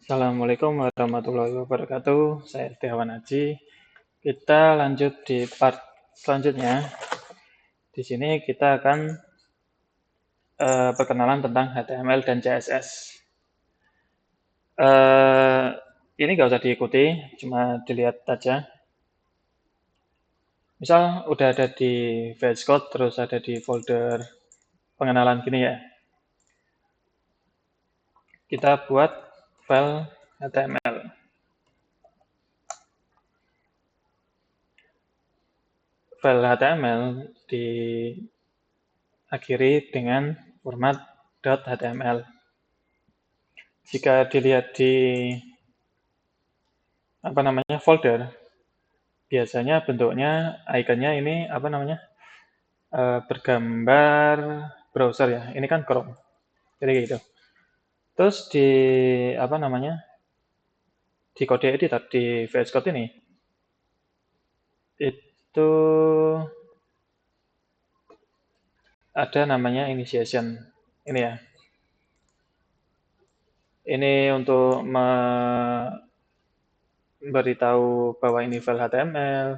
Assalamualaikum warahmatullahi wabarakatuh. Saya Setiawan Aji. Kita lanjut di part selanjutnya. Di sini kita akan perkenalan tentang HTML dan CSS. Ini nggak usah diikuti, cuma dilihat aja. Misal udah ada di VS Code, terus ada di folder pengenalan gini ya. Kita buat file HTML. File HTML diakhiri dengan format .html. Jika dilihat di folder, biasanya bentuknya ikonnya ini bergambar browser ya. Ini kan Chrome. Jadi gitu. Terus di kode editor di VS Code ini itu ada namanya initiation. Ini ya. Ini untuk memberitahu bahwa ini file HTML,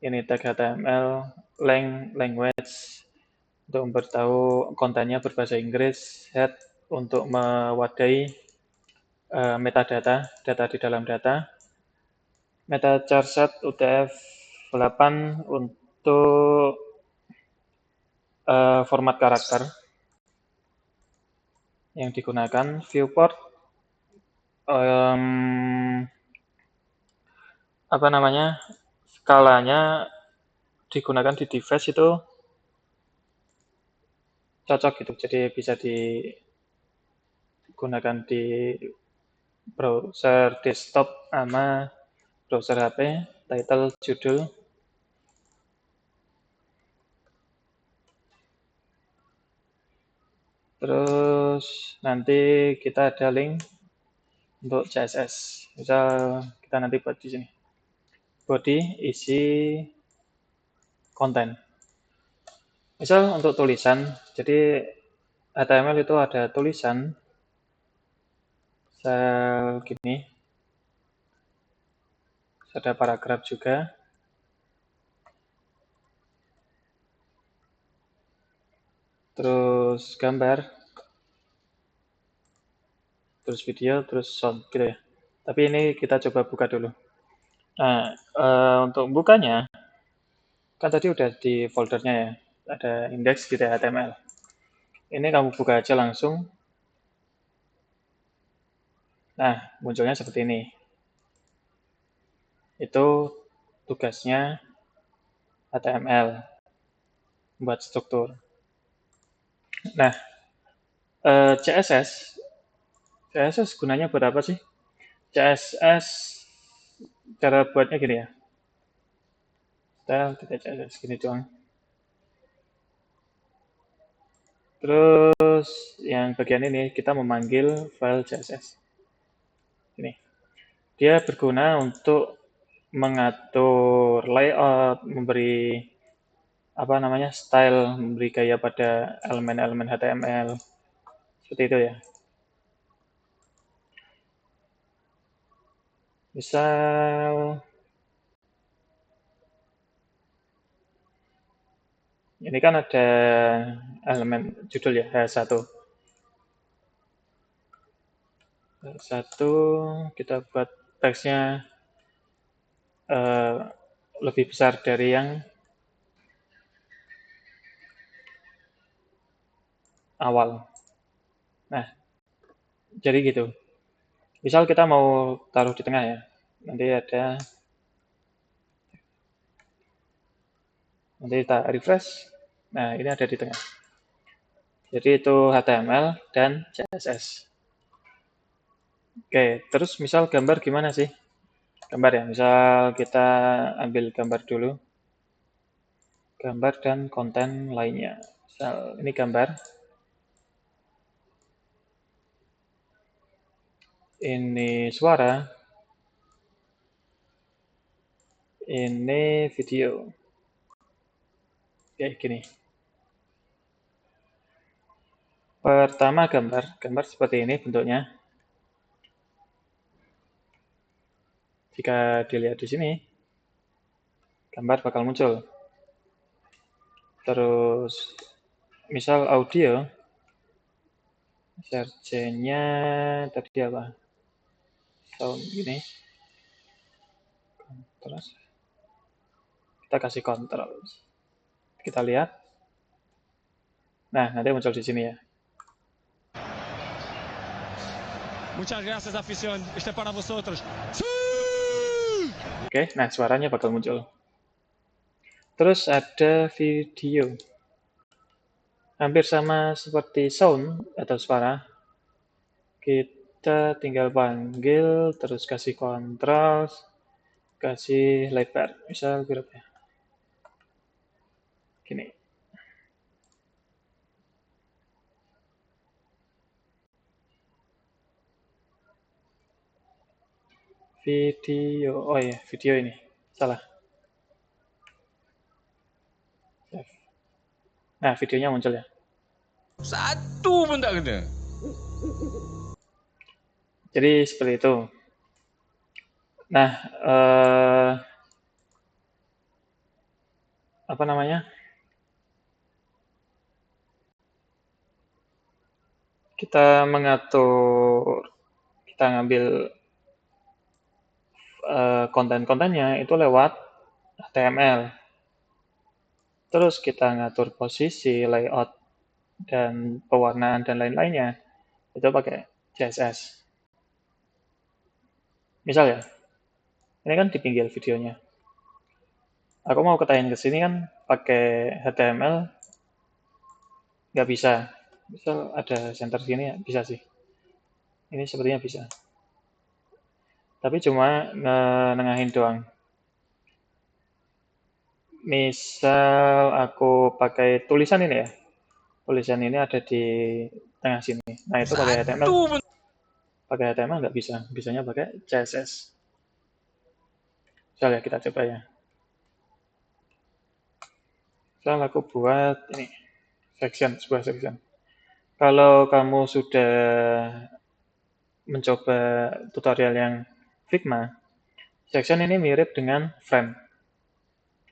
ini tag HTML, language untuk memberitahu kontennya berbahasa Inggris, head untuk mewadahi metadata, data di dalam data, metachar set UTF-8 untuk format karakter yang digunakan, viewport, skalanya digunakan di device itu cocok gitu, jadi bisa digunakan di browser desktop sama browser HP, title, judul. Terus nanti kita ada link untuk CSS. Misal kita nanti buat di sini. Body, isi, konten. Misal untuk tulisan, jadi HTML itu ada tulisan sel gini, ada paragraf juga, terus gambar, terus video, terus sound gitu ya. Tapi ini kita coba buka dulu. Nah, untuk bukanya, kan tadi udah di foldernya ya, ada index.html. Ini kamu buka aja langsung. Nah, munculnya seperti ini. Itu tugasnya HTML, buat struktur. Nah, CSS gunanya buat apa sih? CSS cara buatnya gini ya. Style tidak CSS gini doang. Terus yang bagian ini kita memanggil file CSS. Ini. Dia berguna untuk mengatur layout, memberi style, memberi gaya pada elemen-elemen HTML. Seperti itu ya. Misal ini kan ada elemen judul ya, H1. H1 kita buat teksnya lebih besar dari yang awal. Nah, jadi gitu. Misal kita mau taruh di tengah ya. Nanti kita refresh. Nah, ini ada di tengah. Jadi itu HTML dan CSS. Oke, terus misal gambar gimana sih? Gambar ya, misal kita ambil gambar dulu. Gambar dan konten lainnya. Misal ini gambar. Ini suara. Ini video. Kayak gini. Pertama gambar seperti ini bentuknya. Jika dilihat di sini, gambar bakal muncul. Terus, misal audio, search-nya tadi apa? Sound gini. Terus, kita kasih control. Kita lihat. Nah, nanti muncul di sini ya. Muchas gracias, afición. Este para vosotros. Oke, nah suaranya bakal muncul. Terus ada video. Hampir sama seperti sound atau suara. Kita tinggal panggil, terus kasih kontrol, kasih lebar. Misal berapa ya? Gini. Video. Oh iya, video ini. Salah. Nah, videonya muncul ya. Satu pun tak kena. Jadi seperti itu. Nah, apa namanya? Kita mengatur, kita ngambil konten-kontennya itu lewat HTML. Terus kita ngatur posisi, layout, dan pewarnaan dan lain-lainnya itu pakai CSS. Misal ya, ini kan di pinggir videonya. Aku mau ketahin ke sini kan pakai HTML nggak bisa. Misal ada center sini ya, bisa sih. Ini sepertinya bisa. Tapi cuma nengahin doang. Misal aku pakai tulisan ini ya. Tulisan ini ada di tengah sini. Nah, itu pakai HTML. Pakai HTML nggak bisa. Bisanya pakai CSS. Misal ya, kita coba ya. Misal aku buat ini. Sebuah section. Kalau kamu sudah mencoba tutorial yang Figma, section ini mirip dengan frame.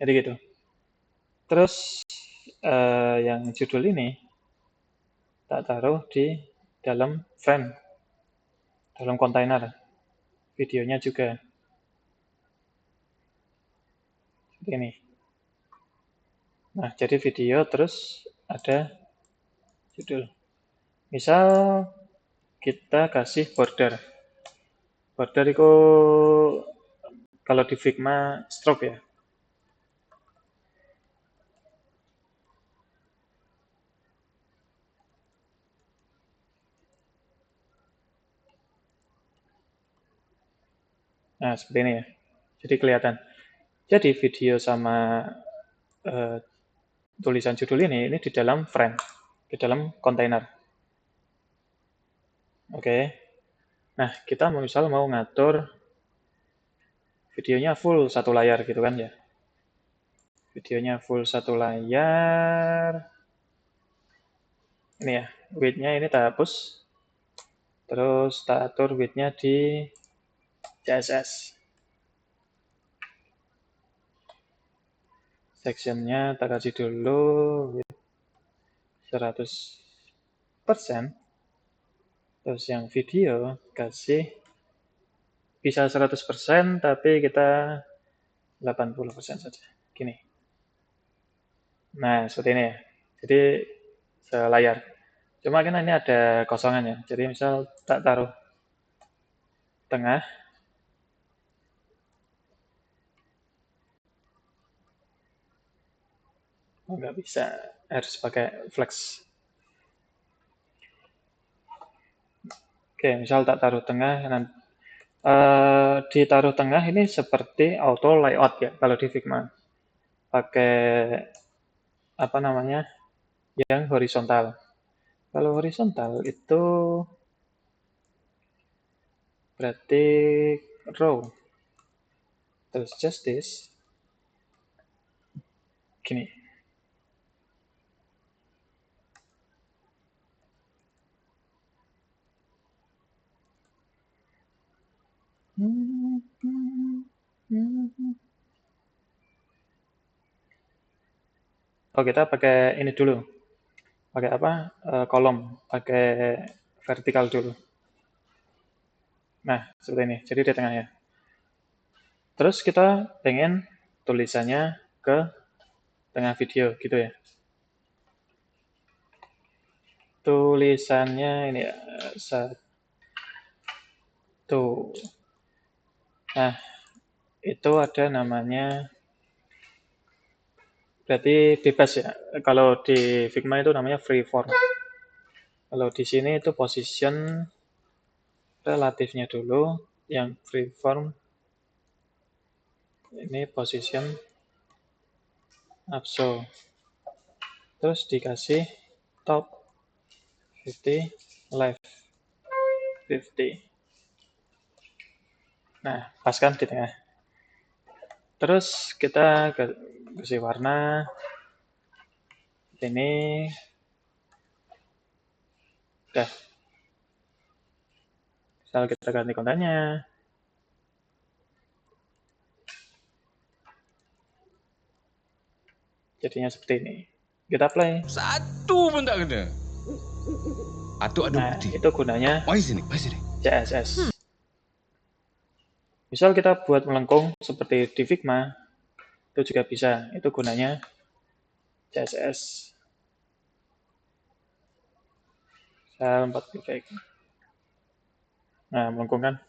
Jadi gitu. Terus yang judul ini tak taruh di dalam frame, dalam kontainer. Videonya juga seperti ini. Nah, jadi video terus ada judul. Misal kita kasih border. Border itu kalau di Figma stroke ya. Nah, seperti ini ya. Jadi kelihatan. Jadi video sama tulisan judul ini di dalam frame, di dalam kontainer. Oke. Nah, kita misal mau ngatur videonya full satu layar gitu kan ya. Videonya full satu layar. Ini ya, width-nya ini tak hapus. Terus tak atur width-nya di CSS. Section-nya tak kasih dulu width 100%. Terus yang video kasih bisa 100% tapi kita 80% saja. Gini. Nah, seperti ini ya. Jadi selayar. Cuma kan ini ada kosongannya. Jadi misal tak taruh tengah. Oh, nggak bisa. Harus pakai flex. Oke, misal tak taruh tengah. Ditaruh tengah ini seperti auto layout ya kalau di Figma. Pakai apa namanya? Yang horizontal. Kalau horizontal itu berarti row. Terus justice gini. Oh, kita pakai ini dulu. Pakai apa? Kolom, pakai vertikal dulu. Nah, seperti ini. Jadi di tengah ya. Terus kita pengen tulisannya ke tengah video gitu ya. Tulisannya ini ya, satu. Nah, itu ada namanya, berarti bebas ya. Kalau di Figma itu namanya freeform. Kalau di sini itu position relatifnya dulu, yang freeform ini position abso. Terus dikasih top 50, left 50. Nah, pas kan di tengah. Terus kita kasih warna ini. Udah. Misal kita ganti kontennya. Jadinya seperti ini. Kita play. Satu pun tak kena. Atau ada Nah, bukti. itu gunanya Mari sini, mari sini. CSS. Misal kita buat melengkung seperti di Figma, itu juga bisa. Itu gunanya CSS. Saya 40 baik. Nah, melengkung kan.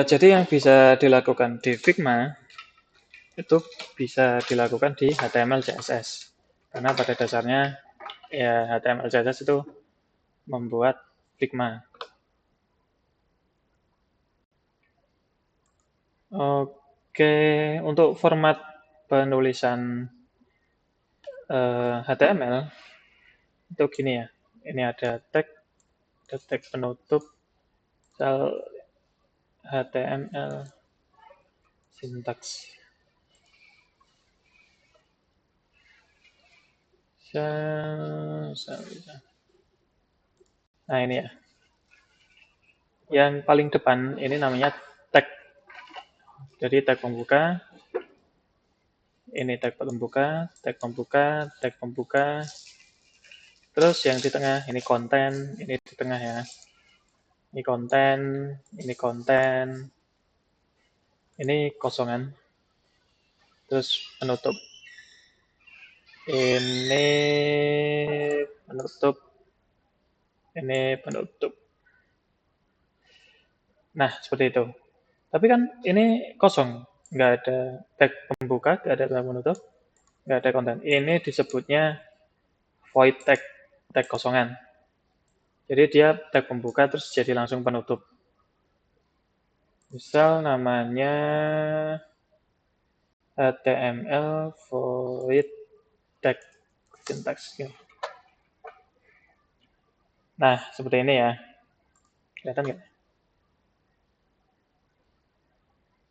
Jadi yang bisa dilakukan di Figma itu bisa dilakukan di HTML CSS. Karena pada dasarnya ya HTML CSS itu membuat Figma. Oke, untuk format penulisan HTML itu gini ya. Ini ada tag penutup, misal HTML sintaks. Nah, ini ya. Yang paling depan ini namanya tag. Jadi tag pembuka, ini tag pembuka, tag pembuka, tag pembuka. Terus yang di tengah ini konten, ini di tengah ya. Ini konten, ini konten. Ini kosongan. Terus penutup. Ini penutup. Ini penutup. Nah, seperti itu. Tapi kan ini kosong. Nggak ada tag pembuka, nggak ada tag penutup, nggak ada konten. Ini disebutnya void tag, tag kosongan. Jadi dia tag pembuka terus jadi langsung penutup. Misal namanya HTML void tag syntax. Nah, seperti ini ya. Kelihatan nggak?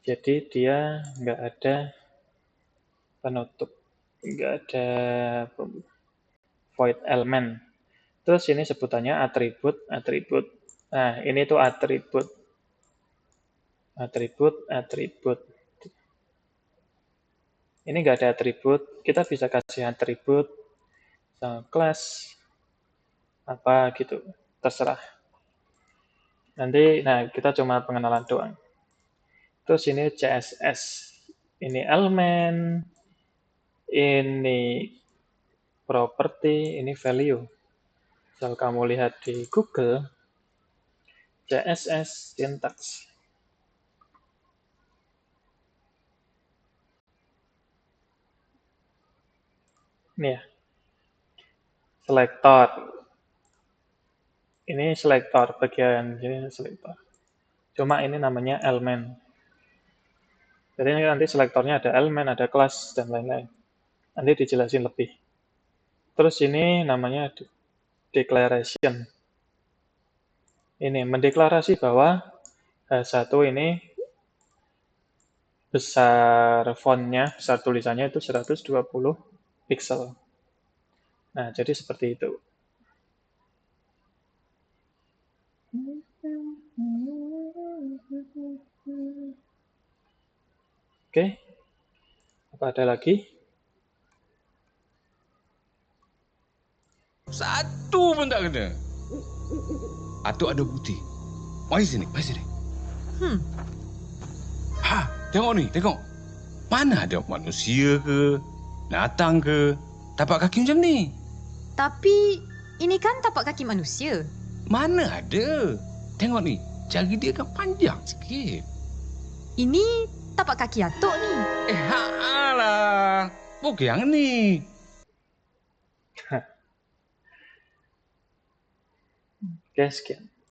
Jadi dia nggak ada penutup, nggak ada void element. Terus ini sebutannya atribut. Nah, ini tuh atribut. Ini nggak ada atribut, kita bisa kasih atribut sama kelas apa gitu, terserah. Nanti, nah kita cuma pengenalan doang. Terus ini CSS, ini elemen, ini property, ini value. Misal kamu lihat di Google, CSS syntax. Ini ya, selector. Ini selector, bagian ini selector. Cuma ini namanya elemen. Jadi nanti selektornya ada elemen, ada kelas, dan lain-lain. Nanti dijelasin lebih. Terus ini namanya declaration. Ini mendeklarasi bahwa H1 ini besar fontnya, besar tulisannya itu 120 pixel. Nah, jadi seperti itu. Oke. Apa ada lagi? Satu pun tak kena. Atuk ada bukti. Mari sini, mari sini. Ha, tengok ni, tengok. Mana ada manusia ke, binatang ke, tapak kaki macam ni? Tapi ini kan tapak kaki manusia. Mana ada. Tengok ni, jari dia kan panjang sikit. Ini tapak kaki atuk ni. Alah. Bukan yang ni. Oke, sekian.